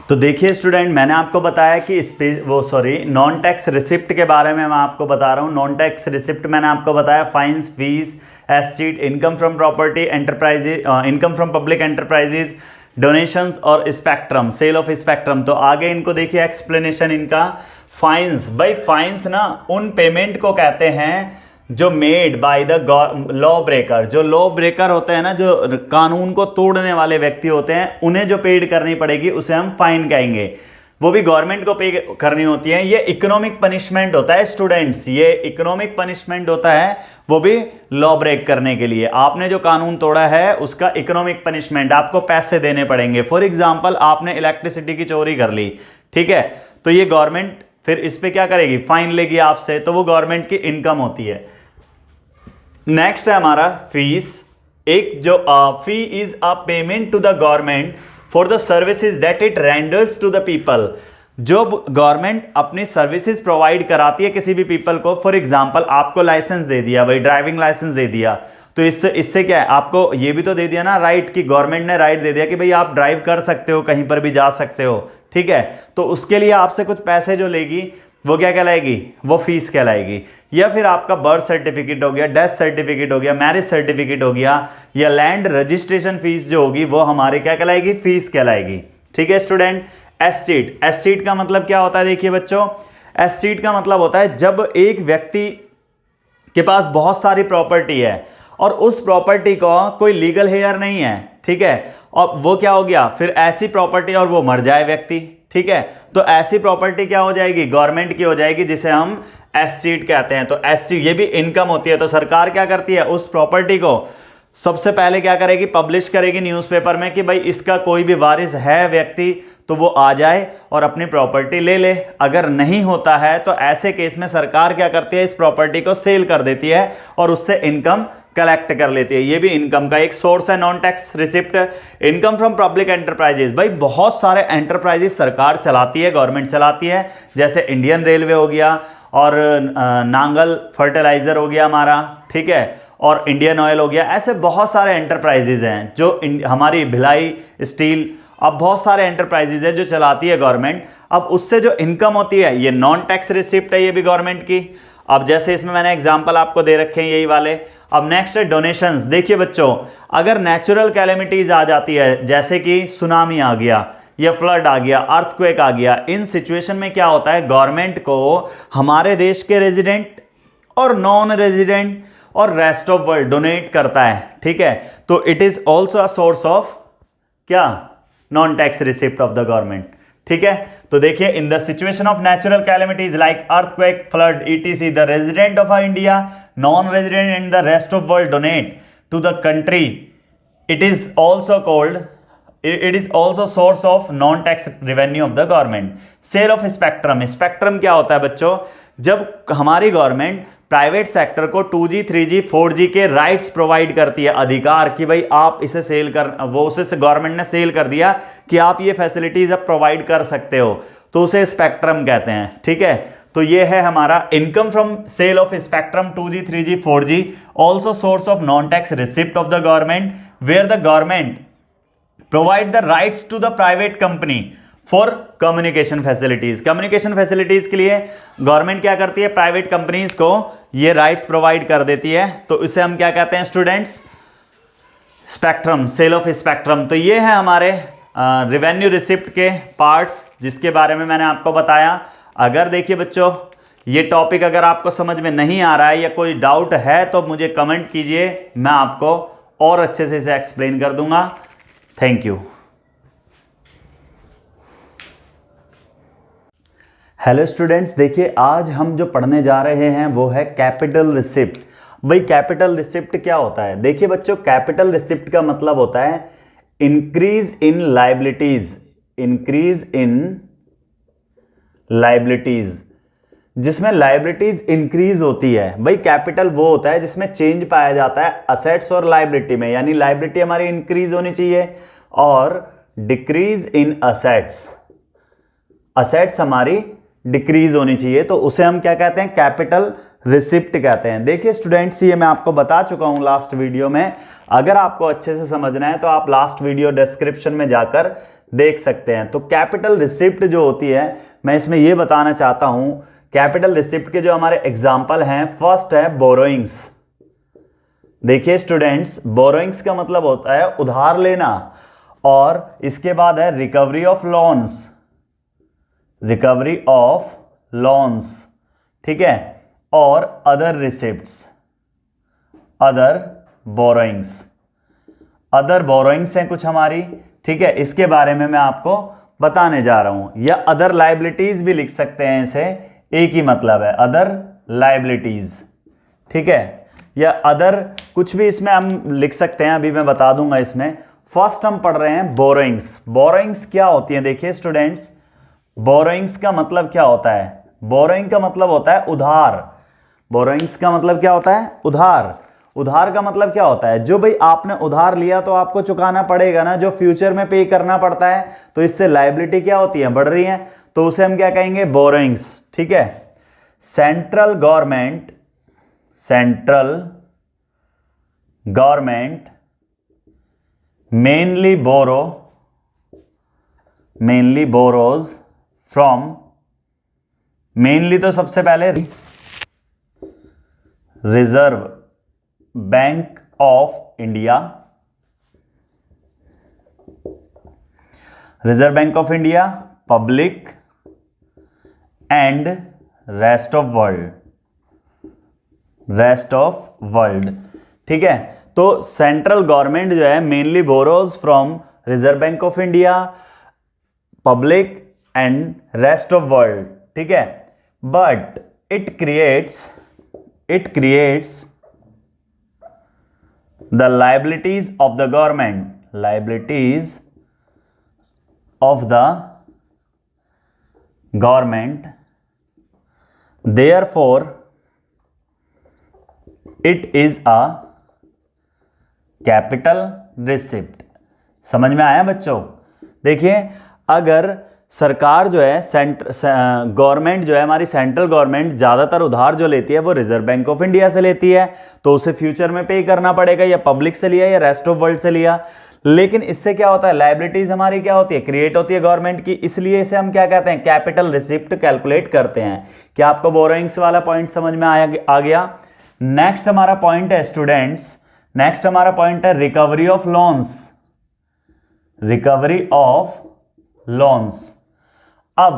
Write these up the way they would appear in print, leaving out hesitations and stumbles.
तो देखिए स्टूडेंट, मैंने आपको बताया कि नॉन टैक्स रिसिप्ट के बारे में मैं आपको बता रहा हूँ। नॉन टैक्स रिसिप्ट मैंने आपको बताया fines, fees, escheat, income from property, enterprises, income from public enterprises, donations और स्पेक्ट्रम, सेल ऑफ स्पेक्ट्रम। तो आगे इनको देखिए एक्सप्लेनेशन इनका। फाइन्स, भाई फाइन्स ना उन पेमेंट को कहते हैं जो made by the law breaker. जो लॉ ब्रेकर होते हैं ना, जो कानून को तोड़ने वाले व्यक्ति होते हैं, उन्हें जो पेड करनी पड़ेगी उसे हम फाइन कहेंगे। वो भी गवर्नमेंट को पे करनी होती है। ये इकोनॉमिक पनिशमेंट होता है स्टूडेंट्स, ये इकोनॉमिक पनिशमेंट होता है, वो भी लॉ ब्रेक करने के लिए। आपने जो कानून तोड़ा है उसका इकोनॉमिक पनिशमेंट, आपको पैसे देने पड़ेंगे। फॉर एग्जाम्पल, आपने इलेक्ट्रिसिटी की चोरी कर ली, ठीक है, तो ये गवर्नमेंट फिर इस पे क्या करेगी, फाइन लेगी आपसे, तो वो गवर्नमेंट की इनकम होती है। नेक्स्ट है हमारा फीस। एक जो fee is a payment to the government for the services that it renders to the people. जो गवर्नमेंट अपनी सर्विसेज प्रोवाइड कराती है किसी भी पीपल को। फॉर एग्जांपल, आपको लाइसेंस दे दिया, भाई ड्राइविंग लाइसेंस दे दिया, तो इससे क्या है, आपको ये भी तो दे दिया ना राइट, कि गवर्नमेंट ने राइट दे दिया कि भाई आप ड्राइव कर सकते हो, कहीं पर भी जा सकते हो, ठीक है। तो उसके लिए आपसे कुछ पैसे जो लेगी वो क्या कहलाएगी, वो फीस कहलाएगी। या फिर आपका बर्थ सर्टिफिकेट हो गया, डेथ सर्टिफिकेट हो गया, मैरिज सर्टिफिकेट हो गया, या लैंड रजिस्ट्रेशन फीस जो होगी वो हमारे क्या कहलाएगी, फीस कहलाएगी, ठीक है स्टूडेंट। एस्टेट, एस्टेट का मतलब क्या होता है, देखिए बच्चों, एस्टेट का मतलब होता है जब एक व्यक्ति के पास बहुत सारी प्रॉपर्टी है और उस प्रॉपर्टी को कोई लीगल हेयर नहीं है, ठीक है, और वो क्या हो गया, फिर ऐसी प्रॉपर्टी और वो मर जाए व्यक्ति, ठीक है, तो ऐसी प्रॉपर्टी क्या हो जाएगी, गवर्नमेंट की हो जाएगी, जिसे हम एस्टेट कहते हैं। तो एस्टेट ये भी इनकम होती है। तो सरकार क्या करती है, उस प्रॉपर्टी को सबसे पहले क्या करेगी, पब्लिश करेगी न्यूज़पेपर में कि भाई इसका कोई भी वारिस है व्यक्ति तो वो आ जाए और अपनी प्रॉपर्टी ले ले। अगर नहीं होता है तो ऐसे केस में सरकार क्या करती है, इस प्रॉपर्टी को सेल कर देती है और उससे इनकम कलेक्ट कर लेती है। ये भी इनकम का एक सोर्स है, non tax receipt. Income from public enterprises, भाई बहुत सारे एंटरप्राइजेस सरकार चलाती है, गवर्नमेंट चलाती है, जैसे इंडियन रेलवे हो गया और नांगल फर्टिलाइजर हो गया हमारा, ठीक है, और इंडियन ऑयल हो गया। ऐसे बहुत सारे एंटरप्राइजेज हैं जो हमारी भिलाई स्टील, अब बहुत सारे एंटरप्राइजेज हैं जो चलाती है गवर्नमेंट। अब उससे जो इनकम होती है ये नॉन टैक्स रिसिप्ट है, ये भी गवर्नमेंट की। अब जैसे इसमें मैंने एग्जांपल आपको दे रखे हैं यही वाले। अब नेक्स्ट है डोनेशंस। देखिए बच्चों, अगर नेचुरल कैलेमिटीज आ जाती है, जैसे कि सुनामी आ गया या फ्लड आ गया, अर्थक्वेक आ गया, इन सिचुएशन में क्या होता है, गवर्नमेंट को हमारे देश के रेजिडेंट और नॉन रेजिडेंट और रेस्ट ऑफ वर्ल्ड डोनेट करता है, ठीक है। तो it is also a source of क्या, non tax receipt of the government, ठीक है। तो देखिए, in the situation of natural calamities like earthquake, flood, ETC, the resident of India, non resident and the rest of world donate to the country. It is also called, it is also source of non tax revenue of the government. Sale of spectrum, spectrum क्या होता है बच्चों, जब हमारी government private sector को 2G, 3G, 4G के rights provide करती है, अधिकार, कि भाई आप इसे सेल कर, वो उसे गवर्नमेंट ने सेल कर दिया कि आप ये फैसिलिटीज अब प्रोवाइड कर सकते हो, तो उसे स्पेक्ट्रम कहते हैं, ठीक है। तो ये है हमारा income from sale of spectrum 2G, 3G, 4G, also source of non tax receipt of the government, where the government provide the rights to the private company for communication facilities. Communication facilities के लिए government क्या करती है, private companies को ये rights provide कर देती है, तो इसे हम क्या कहते हैं students, spectrum, sale of spectrum. तो ये है हमारे रेवेन्यू रिसिप्ट के पार्ट्स जिसके बारे में मैंने आपको बताया। अगर देखिए बच्चों, ये टॉपिक अगर आपको समझ में नहीं आ रहा है या कोई डाउट है तो मुझे कमेंट कीजिए, मैं आपको और अच्छे से इसे एक्सप्लेन कर दूंगा। Thank you. हेलो स्टूडेंट्स, देखिए आज हम जो पढ़ने जा रहे हैं वो है कैपिटल रिसिप्ट। भाई कैपिटल रिसिप्ट क्या होता है, देखिए बच्चों, कैपिटल रिसिप्ट का मतलब होता है increase in liabilities, increase in liabilities, जिसमें लायबिलिटीज इंक्रीज होती है। भाई कैपिटल वो होता है जिसमें चेंज पाया जाता है असेट्स और लायबिलिटी में, यानी लायबिलिटी हमारी इंक्रीज होनी चाहिए और डिक्रीज इन असेट्स, असेट्स हमारी डिक्रीज होनी चाहिए, तो उसे हम क्या कहते हैं, कैपिटल रिसिप्ट कहते हैं। देखिए स्टूडेंट्स, ये मैं आपको बता चुका हूं लास्ट वीडियो में। अगर आपको अच्छे से समझना है तो आप लास्ट वीडियो डिस्क्रिप्शन में जाकर देख सकते हैं। तो कैपिटल रिसिप्ट जो होती है, मैं इसमें ये बताना चाहता हूं, कैपिटल रिसिप्ट के जो हमारे एग्जाम्पल हैं, फर्स्ट है बोरोइंग्स। देखिए स्टूडेंट्स, बोरोइंग्स का मतलब होता है उधार लेना, और इसके बाद है recovery of loans, recovery of loans, ठीक है, और other receipts, other borrowings. Other borrowings हैं कुछ हमारी, ठीक है, इसके बारे में मैं आपको बताने जा रहा हूं। या अदर लाइबिलिटीज भी लिख सकते हैं, इसे एक ही मतलब है, अदर लाइबिलिटीज, ठीक है, या अदर कुछ भी इसमें हम लिख सकते हैं, अभी मैं बता दूंगा इसमें। फर्स्ट हम पढ़ रहे हैं बोरोइंग्स। बोरोइंग्स क्या होती है? देखिए स्टूडेंट्स, बोरोइंग्स का मतलब क्या होता है? बोरोइंग का मतलब होता है उधार। बोरोइंग्स का मतलब क्या होता है? उधार। उधार का मतलब क्या होता है? जो भाई आपने उधार लिया तो आपको चुकाना पड़ेगा ना, जो फ्यूचर में पे करना पड़ता है, तो इससे लायबिलिटी क्या होती है? बढ़ रही है, तो उसे हम क्या कहेंगे? बोरोइंग्स, ठीक है। Central government, central government mainly borrows from, mainly तो सबसे पहले reserve bank of India, reserve bank of India, public and rest of world, rest of world, ठीक है। तो सेंट्रल गवर्नमेंट जो है mainly borrows from reserve bank of India, public and rest of world, ठीक है। But it creates the liabilities of the government, therefore it is a capital receipt। समझ में आया बच्चों? देखिए, अगर सरकार जो है, गवर्नमेंट जो है हमारी, सेंट्रल गवर्नमेंट ज़्यादातर उधार जो लेती है वो रिजर्व बैंक ऑफ इंडिया से लेती है, तो उसे फ्यूचर में पे करना पड़ेगा, या पब्लिक से लिया या रेस्ट ऑफ वर्ल्ड से लिया। लेकिन इससे क्या होता है? लायबिलिटीज हमारी क्या होती है? क्रिएट होती है गवर्नमेंट की, इसलिए इसे हम क्या कहते हैं? कैपिटल रिसिप्ट कैलकुलेट करते हैं। क्या आपको बोरोइंग्स वाला पॉइंट समझ में आ गया? नेक्स्ट हमारा पॉइंट है स्टूडेंट्स, नेक्स्ट हमारा पॉइंट है recovery of loans, recovery of loans. अब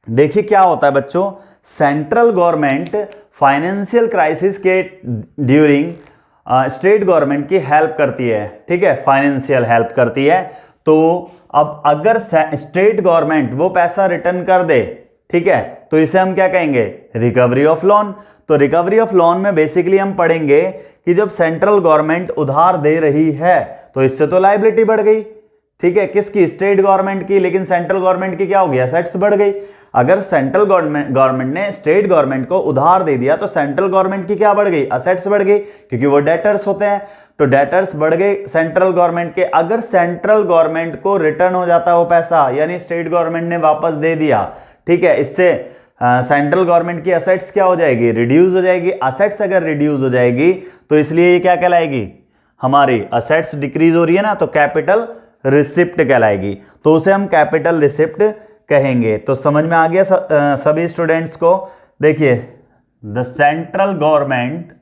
देखिए क्या होता है बच्चों, सेंट्रल गवर्नमेंट फाइनेंशियल क्राइसिस के ड्यूरिंग स्टेट गवर्नमेंट की हेल्प करती है, ठीक है, फाइनेंशियल हेल्प करती है। तो अब अगर स्टेट गवर्नमेंट वो पैसा रिटर्न कर दे, ठीक है, तो इसे हम क्या कहेंगे? Recovery of loan. तो रिकवरी ऑफ लोन में बेसिकली हम पढ़ेंगे कि जब सेंट्रल गवर्नमेंट उधार दे रही है तो इससे तो लायबिलिटी बढ़ गई, ठीक है, किसकी? स्टेट गवर्नमेंट की। लेकिन सेंट्रल गवर्नमेंट की क्या हो गई? असेट्स बढ़ गई। अगर सेंट्रल गवर्नमेंट ने स्टेट गवर्नमेंट को उधार दे दिया तो सेंट्रल गवर्नमेंट की क्या बढ़ गई? असेट्स बढ़ गई, क्योंकि वो डेटर्स होते हैं, तो डेटर्स बढ़ गए सेंट्रल गवर्नमेंट के। अगर सेंट्रल गवर्नमेंट को रिटर्न हो जाता वो पैसा, यानी स्टेट गवर्नमेंट ने वापस दे दिया, ठीक है, इससे सेंट्रल गवर्नमेंट की असेट्स क्या हो जाएगी? रिड्यूस हो जाएगी। असेट्स अगर रिड्यूस हो जाएगी तो इसलिए ये क्या कहलाएगी? हमारी असेट्स डिक्रीज हो रही है ना, तो कैपिटल रिसिप्ट कहलाएगी, तो उसे हम कैपिटल रिसिप्ट कहेंगे। तो समझ में आ गया सभी स्टूडेंट्स को? देखिए, the central government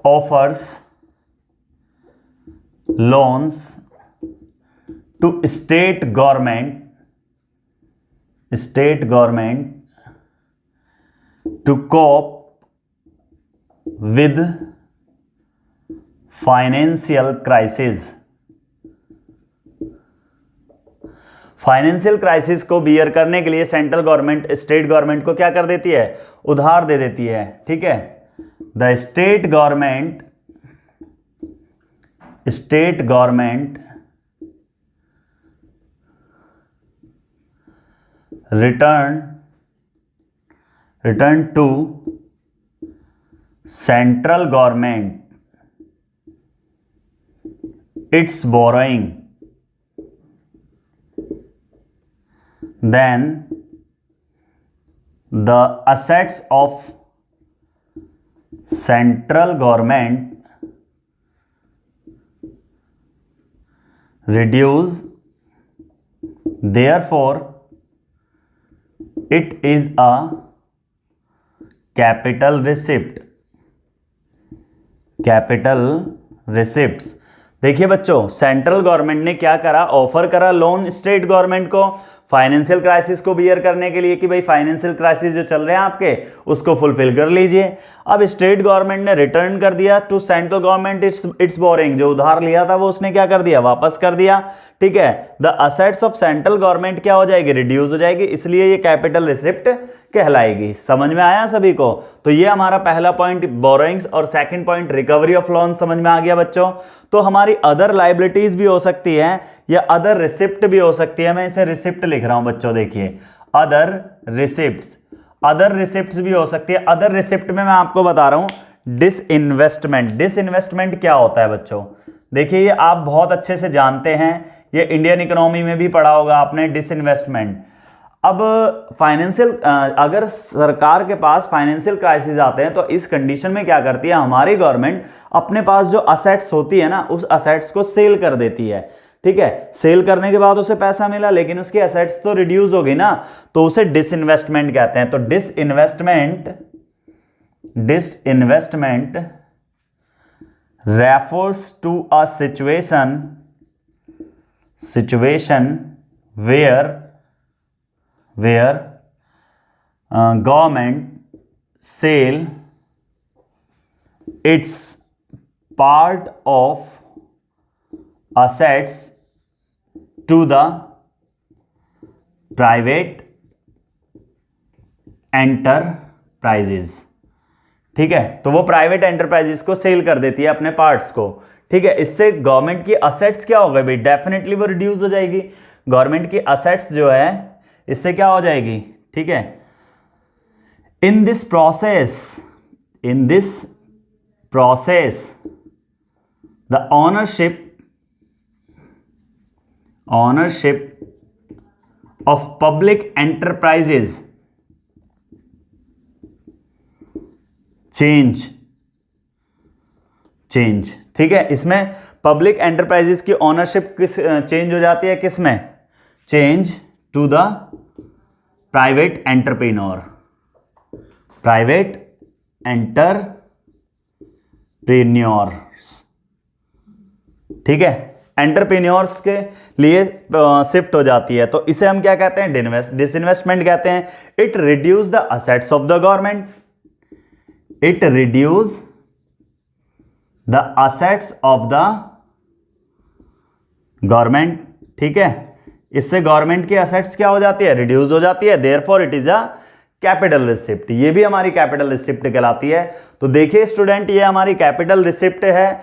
offers loans to state government to cope with financial crisis. Financial crisis को बियर करने के लिए सेंट्रल गवर्नमेंट स्टेट गवर्नमेंट को क्या कर देती है? उधार दे देती है, ठीक है। The state government return to central government its borrowing, then the assets of central government reduce, therefore it is a capital receipt. Capital receipts. देखिए बच्चों, सेंट्रल गवर्नमेंट ने क्या करा, ऑफर करा लोन स्टेट गवर्नमेंट को फाइनेंशियल क्राइसिस को bear करने के लिए कि भाई फाइनेंशियल क्राइसिस जो चल रहे हैं आपके उसको फुलफिल कर लीजिए। अब स्टेट गवर्नमेंट ने रिटर्न कर दिया to central government its borrowing, जो उधार लिया था वो उसने क्या कर दिया, वापस कर दिया। ठीक है, the assets of central government क्या हो जाएगी, रिड्यूस हो जाएगी, इसलिए ये कैपिटल रिसिप्ट कहलाएगी। समझ में आया सभी को? तो ये हमारा पहला पॉइंट बोरोइंग्स और second point recovery of loan समझ में आ गया बच्चों। तो हमारी अदर लाइबिलिटीज भी हो सकती है या अदर रिसिप्ट भी हो सकती है। मैं इसे रिसिप्ट लिख रहा हूं बच्चों, देखिए अदर रिसिप्ट्स, अदर रिसिप्ट्स भी हो सकती है। अदर रिसिप्ट में मैं आपको बता रहा हूं डिसइन्वेस्टमेंट। डिसइन्वेस्टमेंट क्या होता है बच्चों, देखिए ये आप बहुत अच्छे से जानते हैं, ये इंडियन इकोनॉमी में भी पढ़ा होगा आपने डिसइन्वेस्टमेंट। अब फाइनेंशियल अगर सरकार के पास फाइनेंशियल क्राइसिस आते हैं तो इस कंडीशन में क्या करती है हमारी गवर्नमेंट, अपने पास जो असेट्स होती है ना उस असेट्स को सेल कर देती है। ठीक है, सेल करने के बाद उसे पैसा मिला लेकिन उसकी असेट्स तो रिड्यूस हो गई ना, तो उसे डिसइन्वेस्टमेंट कहते हैं। तो disinvestment refers to a situation where government sell its part of assets to the private enterprises। ठीक है, तो वो प्राइवेट एंटरप्राइजेस को सेल कर देती है अपने पार्ट्स को। ठीक है, इससे गवर्नमेंट की असेट्स क्या हो गई भाई, डेफिनेटली वो रिड्यूस हो जाएगी। गवर्नमेंट की असेट्स जो है इससे क्या हो जाएगी। ठीक है, in this process the ownership of public enterprises change. ठीक है, इसमें पब्लिक एंटरप्राइजेस की ओनरशिप किस चेंज हो जाती है, किस में, change to the private entrepreneur. Private entrepreneurs. ठीक है, एंटरप्रेन्योर्स के लिए शिफ्ट हो जाती है, तो इसे हम क्या कहते हैं, डिसइन्वेस्टमेंट कहते हैं। It reduce the assets of the government, it reduce the assets of the government। ठीक है, इससे गवर्नमेंट की असेट्स क्या हो जाती है, रिड्यूस हो जाती है, therefore it is a capital receipt. ये भी हमारी कैपिटल रिसिप्ट कहलाती है। तो देखिए स्टूडेंट, ये हमारी कैपिटल रिसिप्ट है।